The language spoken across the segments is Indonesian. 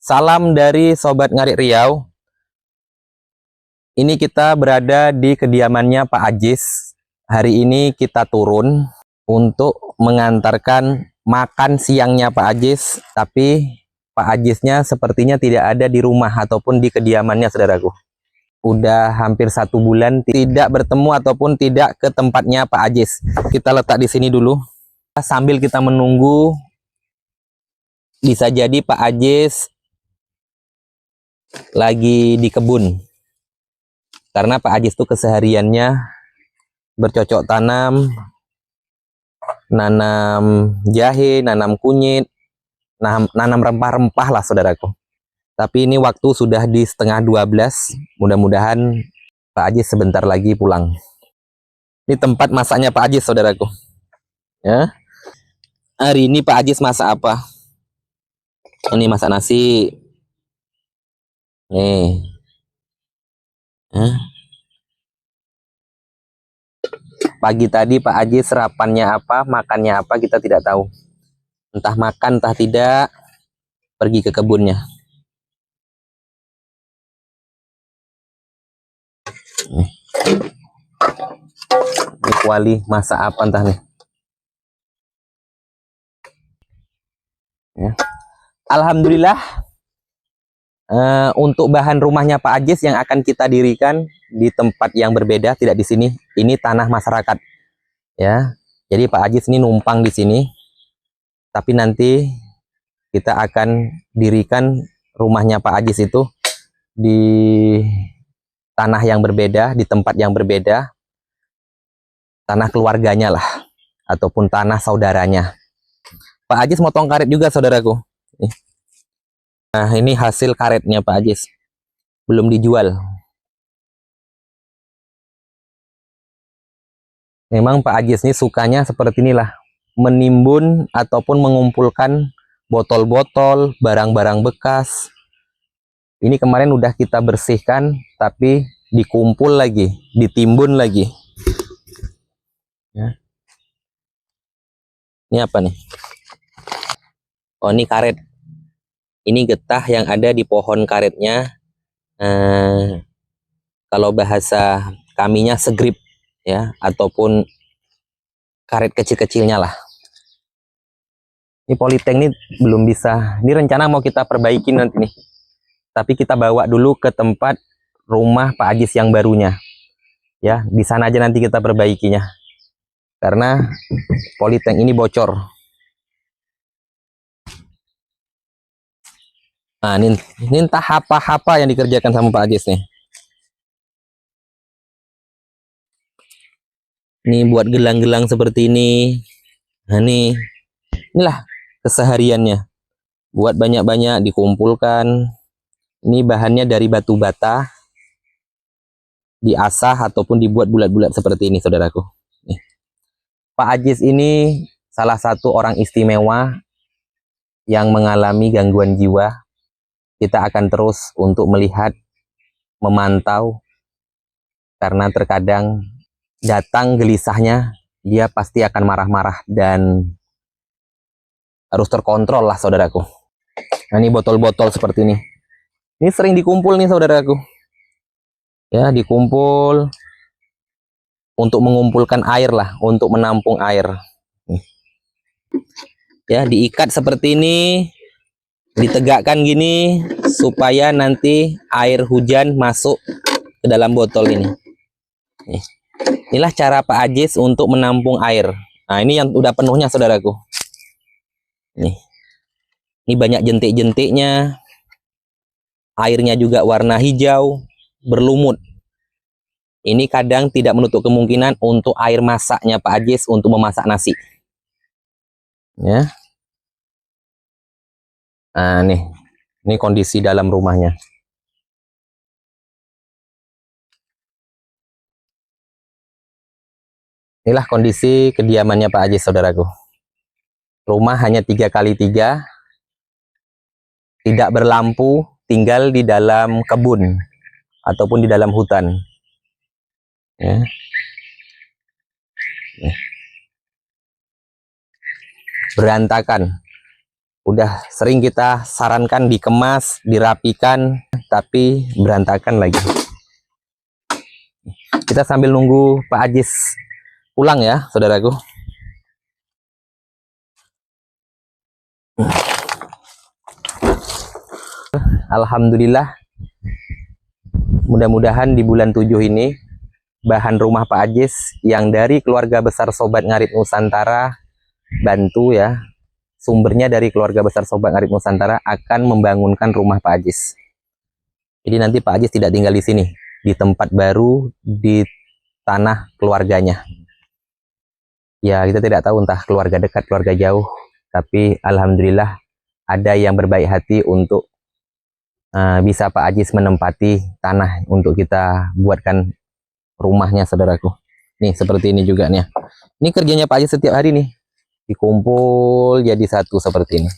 Salam dari Sobat Ngarik Riau. Ini kita berada di kediamannya Pak Ajis. Hari ini kita turun untuk mengantarkan makan siangnya Pak Ajis. Tapi Pak Ajisnya sepertinya tidak ada di rumah ataupun di kediamannya, saudaraku. Udah hampir 1 bulan tidak bertemu ataupun tidak ke tempatnya Pak Ajis. Kita letak di sini dulu. Sambil kita menunggu, bisa jadi Pak Ajis lagi di kebun, karena Pak Ajis tuh kesehariannya bercocok tanam, nanam jahe, nanam kunyit, nanam rempah-rempah lah, saudaraku. Tapi ini waktu sudah di setengah 12, mudah-mudahan Pak Ajis sebentar lagi pulang. Ini tempat masaknya Pak Ajis, saudaraku. Ya, hari ini Pak Ajis masak apa? Ini masak nasi. Nih. Pagi tadi Pak Ajis sarapannya apa, makannya apa, kita tidak tahu. Entah makan, entah tidak, pergi ke kebunnya. Ini kuali masak apa entah nih. Ya. Alhamdulillah, untuk bahan rumahnya Pak Ajis yang akan kita dirikan di tempat yang berbeda, tidak di sini. Ini tanah masyarakat, ya. Jadi Pak Ajis ini numpang di sini, tapi nanti kita akan dirikan rumahnya Pak Ajis itu di tanah yang berbeda, di tempat yang berbeda, tanah keluarganya lah, ataupun tanah saudaranya. Pak Ajis motong karet juga, saudaraku. Nah, ini hasil karetnya Pak Ajis, belum dijual. Memang Pak Ajis ini sukanya seperti inilah, menimbun ataupun mengumpulkan botol-botol, barang-barang bekas. Ini kemarin udah kita bersihkan, tapi dikumpul lagi, ditimbun lagi. Ya. Ini apa nih? Oh, ini karet. Ini getah yang ada di pohon karetnya. Kalau bahasa kaminya segrip, ya, ataupun karet kecil-kecilnya lah. Ini politank ini belum bisa. Ini rencana mau kita perbaiki nanti nih. Tapi kita bawa dulu ke tempat rumah Pak Ajis yang barunya. Ya, di sana aja nanti kita perbaikinya. Karena politank ini bocor. Nah, ini entah apa-apa yang dikerjakan sama Pak Ajis nih. Ini buat gelang-gelang seperti ini. Nah, inilah kesehariannya. Buat banyak-banyak dikumpulkan. Ini bahannya dari batu bata, diasah ataupun dibuat bulat-bulat seperti ini, saudaraku. Nih. Pak Ajis ini salah satu orang istimewa yang mengalami gangguan jiwa. Kita akan terus untuk melihat, memantau, karena terkadang datang gelisahnya, dia pasti akan marah-marah dan harus terkontrol lah, saudaraku. Nah, ini botol-botol seperti ini. Ini sering dikumpul nih, saudaraku. Ya, dikumpul untuk mengumpulkan air lah, untuk menampung air. Ya, diikat seperti ini, ditegakkan gini supaya nanti air hujan masuk ke dalam botol ini. Inilah cara Pak Ajis untuk menampung air. Nah, ini yang udah penuhnya, saudaraku. Ini banyak jentik-jentiknya. Airnya juga warna hijau, berlumut. Ini kadang tidak menutup kemungkinan untuk air masaknya Pak Ajis untuk memasak nasi. Ya. Nah, ini kondisi dalam rumahnya. Inilah kondisi kediamannya Pak Ajis, saudaraku. Rumah hanya 3x3, tidak berlampu, tinggal di dalam kebun ataupun di dalam hutan. Ya. Berantakan. Udah sering kita sarankan dikemas, dirapikan, tapi berantakan lagi. Kita sambil nunggu Pak Ajis pulang ya, saudaraku. Alhamdulillah, mudah-mudahan di bulan 7 ini bahan rumah Pak Ajis yang dari keluarga besar Sobat Ngarit Nusantara bantu ya, sumbernya dari keluarga besar Sobat Ngarit Nusantara akan membangunkan rumah Pak Ajis. Jadi nanti Pak Ajis tidak tinggal di sini, di tempat baru, di tanah keluarganya. Ya, kita tidak tahu entah keluarga dekat, keluarga jauh, tapi alhamdulillah ada yang berbaik hati untuk bisa Pak Ajis menempati tanah untuk kita buatkan rumahnya, saudaraku. Nih, seperti ini juga nih. Ini kerjanya Pak Ajis setiap hari nih. Dikumpul jadi satu seperti ini.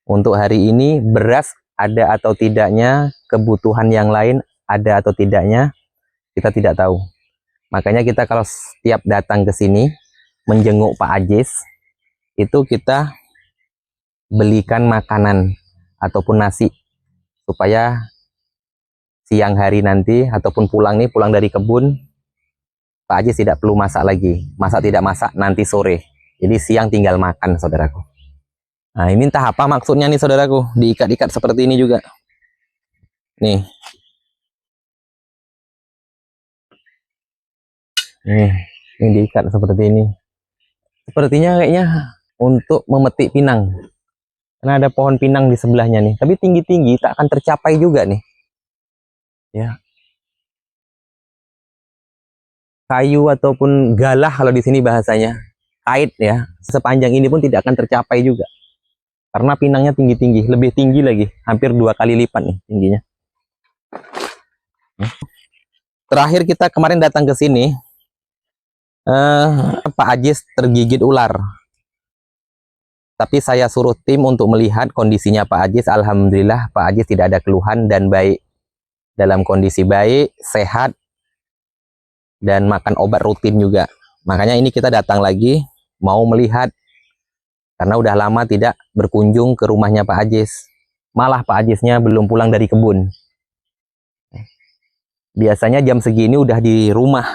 Untuk hari ini beras ada atau tidaknya, kebutuhan yang lain ada atau tidaknya, kita tidak tahu. Makanya kita kalau setiap datang ke sini menjenguk Pak Ajis, itu kita belikan makanan ataupun nasi supaya siang hari nanti ataupun pulang dari kebun, Pak Ajis tidak perlu masak lagi. Masak tidak masak nanti sore. Jadi siang tinggal makan, saudaraku. Nah, ini entah apa maksudnya nih, saudaraku. Diikat-ikat seperti ini juga. Nih. Ini diikat seperti ini. Sepertinya kayaknya untuk memetik pinang. Karena ada pohon pinang di sebelahnya nih. Tapi tinggi-tinggi tak akan tercapai juga nih. Ya. Kayu ataupun galah kalau di sini bahasanya. Kait ya. Sepanjang ini pun tidak akan tercapai juga. Karena pinangnya tinggi-tinggi. Lebih tinggi lagi. Hampir 2 kali lipat nih tingginya. Terakhir kita kemarin datang ke sini. Pak Ajis tergigit ular. Tapi saya suruh tim untuk melihat kondisinya Pak Ajis. Alhamdulillah Pak Ajis tidak ada keluhan dan baik. Dalam kondisi baik, sehat, dan makan obat rutin juga. Makanya ini kita datang lagi, mau melihat. Karena udah lama tidak berkunjung ke rumahnya Pak Ajis. Malah Pak Ajisnya belum pulang dari kebun. Biasanya jam segini udah di rumah.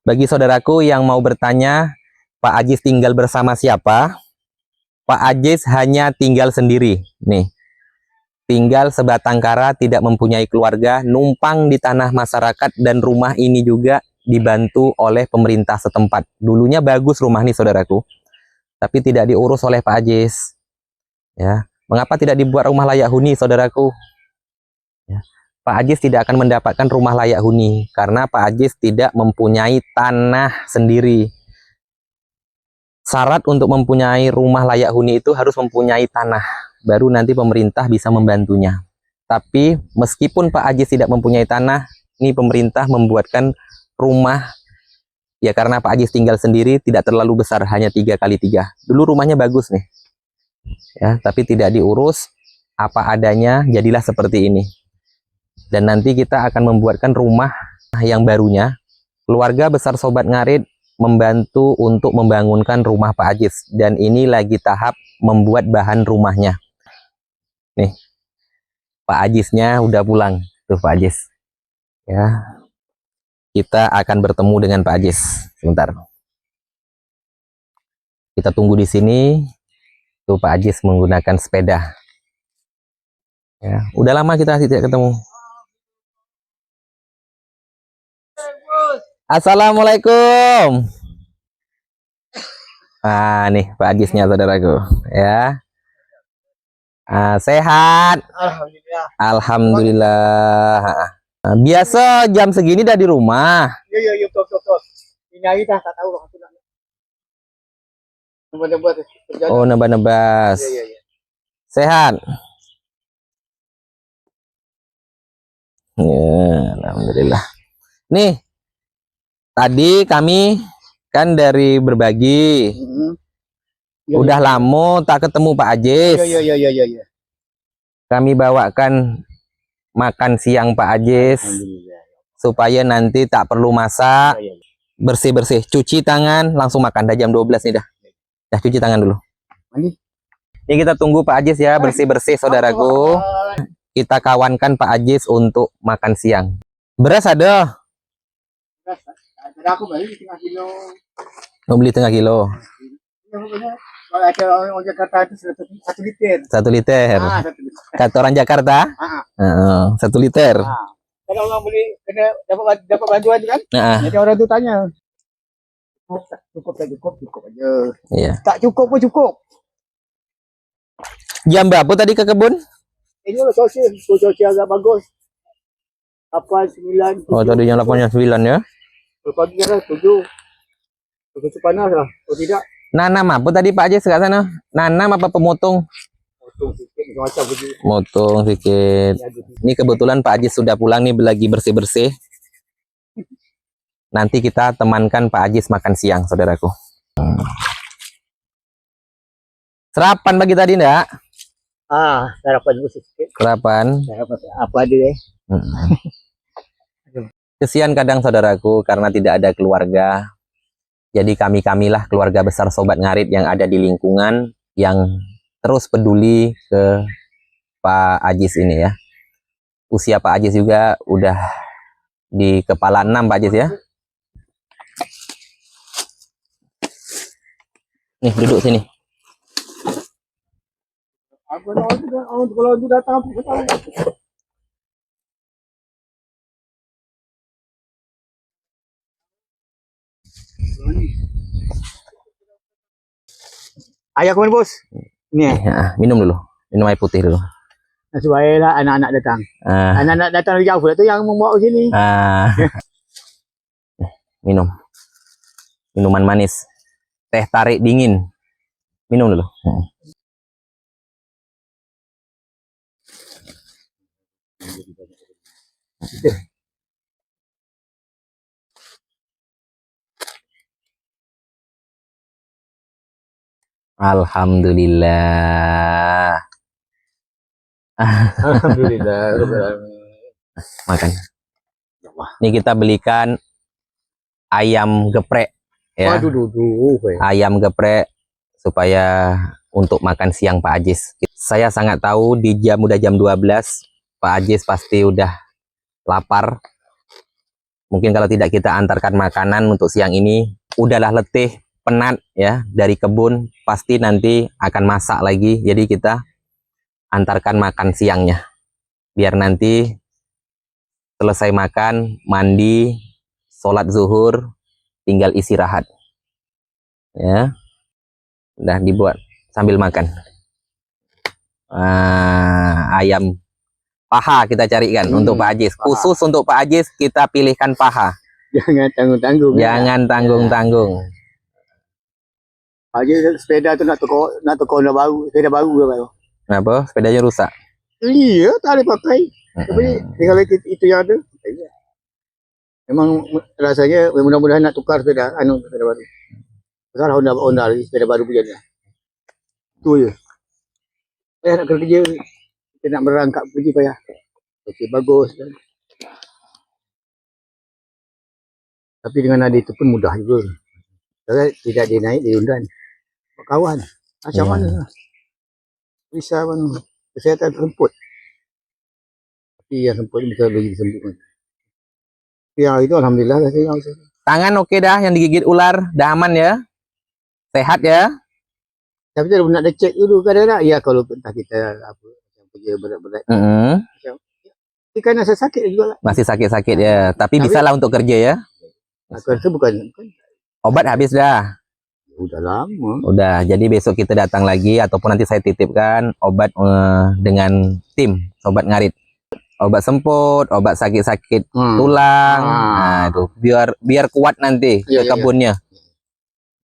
Bagi saudaraku yang mau bertanya, Pak Ajis tinggal bersama siapa? Pak Ajis hanya tinggal sendiri. Nih, tinggal sebatang kara, tidak mempunyai keluarga, numpang di tanah masyarakat, dan rumah ini juga dibantu oleh pemerintah setempat. Dulunya bagus rumah nih, saudaraku, tapi tidak diurus oleh Pak Ajis. Ya, mengapa tidak dibuat rumah layak huni, saudaraku? Ya. Pak Ajis tidak akan mendapatkan rumah layak huni karena Pak Ajis tidak mempunyai tanah sendiri. Syarat untuk mempunyai rumah layak huni itu harus mempunyai tanah, baru nanti pemerintah bisa membantunya. Tapi meskipun Pak Ajis tidak mempunyai tanah, ini pemerintah membuatkan rumah, ya karena Pak Ajis tinggal sendiri, tidak terlalu besar, hanya 3x3. Dulu rumahnya bagus nih, ya, tapi tidak diurus, apa adanya, jadilah seperti ini. Dan nanti kita akan membuatkan rumah yang barunya. Keluarga besar Sobat Ngarit membantu untuk membangunkan rumah Pak Ajis. Dan ini lagi tahap membuat bahan rumahnya. Nih, Pak Ajisnya udah pulang. Tuh Pak Ajis. Ya, kita akan bertemu dengan Pak Ajis. Sebentar. Kita tunggu di sini. Tuh Pak Ajis menggunakan sepeda. Ya, udah lama kita tidak ketemu. Assalamualaikum. Nih Pak Ajisnya, saudaraku. Ya. Sehat. Alhamdulillah. Alhamdulillah. Biasa jam segini udah di rumah. Iya, betul. Ini aja dah tak tahu loh aku nak. Nebak-nebak kerja. Oh, nebas-nebas. Iya. Sehat. Ya, alhamdulillah. Nih, tadi kami kan dari berbagi. Udah lama tak ketemu Pak Ajis. Iya. Kami bawakan makan siang Pak Ajis. supaya nanti tak perlu masak, Ya, ya. bersih-bersih, cuci tangan, langsung makan. Dah jam 12 nih dah. Dah cuci tangan dulu. Mandi. Ini kita tunggu Pak Ajis ya, bersih-bersih saudaraku. Kita kawankan Pak Ajis untuk makan siang. Beras ada? Ada aku beli 1/2 kilo. Mau beli 1/2 kilo. Kalau ada orang Jakarta itu 1 liter. 1 liter. 1 liter. Kata orang Jakarta? 1 liter. Kalau orang beli kena dapat bantuan kan? Nah, Jadi orang tu tanya. Cukup aja. iya. Tak cukup pun cukup. Jam berapa tadi ke kebun? Ini lah sosial agak bagus. 8, 9. Oh, tadi jam 8:09 ya. Pagi kan 7. Begitu panas lah. Kalau tidak, Nanam apa tadi Pak Ajis kat sana? Nanam apa pemotong? potong sikit macam begitu. Motong sedikit. Ini kebetulan Pak Ajis sudah pulang nih, lagi bersih-bersih. Nanti kita temankan Pak Ajis makan siang, saudaraku. Sarapan pagi tadi enggak? Sarapan dulu sikit. Sarapan. Sarapan apa ada Kesian kadang saudaraku karena tidak ada keluarga. Jadi kami-kamilah keluarga besar Sobat Ngarit yang ada di lingkungan yang terus peduli ke Pak Ajis ini ya. Usia Pak Ajis juga udah di kepala 6 Pak Ajis ya. Nih duduk sini. Kalau itu datang aku tahu. Ayah kemana bos? Ni Ya, minum dulu. Minum air putih dulu. supaya lah anak-anak datang. Anak-anak datang dari jauh lah tu yang membawa ke sini. Minum. Minuman manis. Teh tarik dingin. Minum dulu. Alhamdulillah. Alhamdulillah. Makan. Ini kita belikan ayam geprek ya. Waduh. Ayam geprek supaya untuk makan siang Pak Ajis. Saya sangat tahu di udah jam 12 Pak Ajis pasti udah lapar. Mungkin kalau tidak kita antarkan makanan untuk siang ini, udahlah letih, penat ya dari kebun, pasti nanti akan masak lagi. Jadi kita antarkan makan siangnya. Biar nanti selesai makan, mandi, sholat zuhur, tinggal istirahat. Ya. Udah dibuat sambil makan. Ayam paha kita carikan untuk Pak Ajis. Paha. Khusus untuk Pak Ajis kita pilihkan paha. Jangan tanggung-tanggung. Jangan tanggung-tanggung. Aja sepeda tu nak tukar baru, sepeda baru ke baru. Kenapa? Sepedanya rusak. Iya, tak boleh pakai. Tapi tinggal itu yang ada. Memang rasanya mudah-mudahan nak tukar sepeda baru. Pasal Honda sepeda baru punya dia. Tu je. Nak kerja, kita nak berangkat pergi payah. Okey, bagus. Tapi dengan ada itu pun mudah juga. Kalau tidak dinaik di undan. Kawan, macam mana? Bisa mana? Kesihatan semput. Tapi yang semput bisa lebih sembuh. Yang itu alhamdulillah rasanya. Tangan oke dah, yang digigit ular dah aman ya. Sehat ya. Tapi kita nak ada cek dulu kadang-kadang. Ya kalau entah kita apa yang kerja berat-berat. Ikan rasa sakit juga lah. Masih sakit-sakit ya. Tapi bisa lah untuk kerja ya. Aku rasa bukan. Obat habis dah. Udah lama. Udah, jadi besok kita datang lagi ataupun nanti saya titipkan obat dengan tim Sobat Ngarit. Obat semput, obat sakit-sakit tulang. Nah, itu biar kuat nanti ke kebunnya.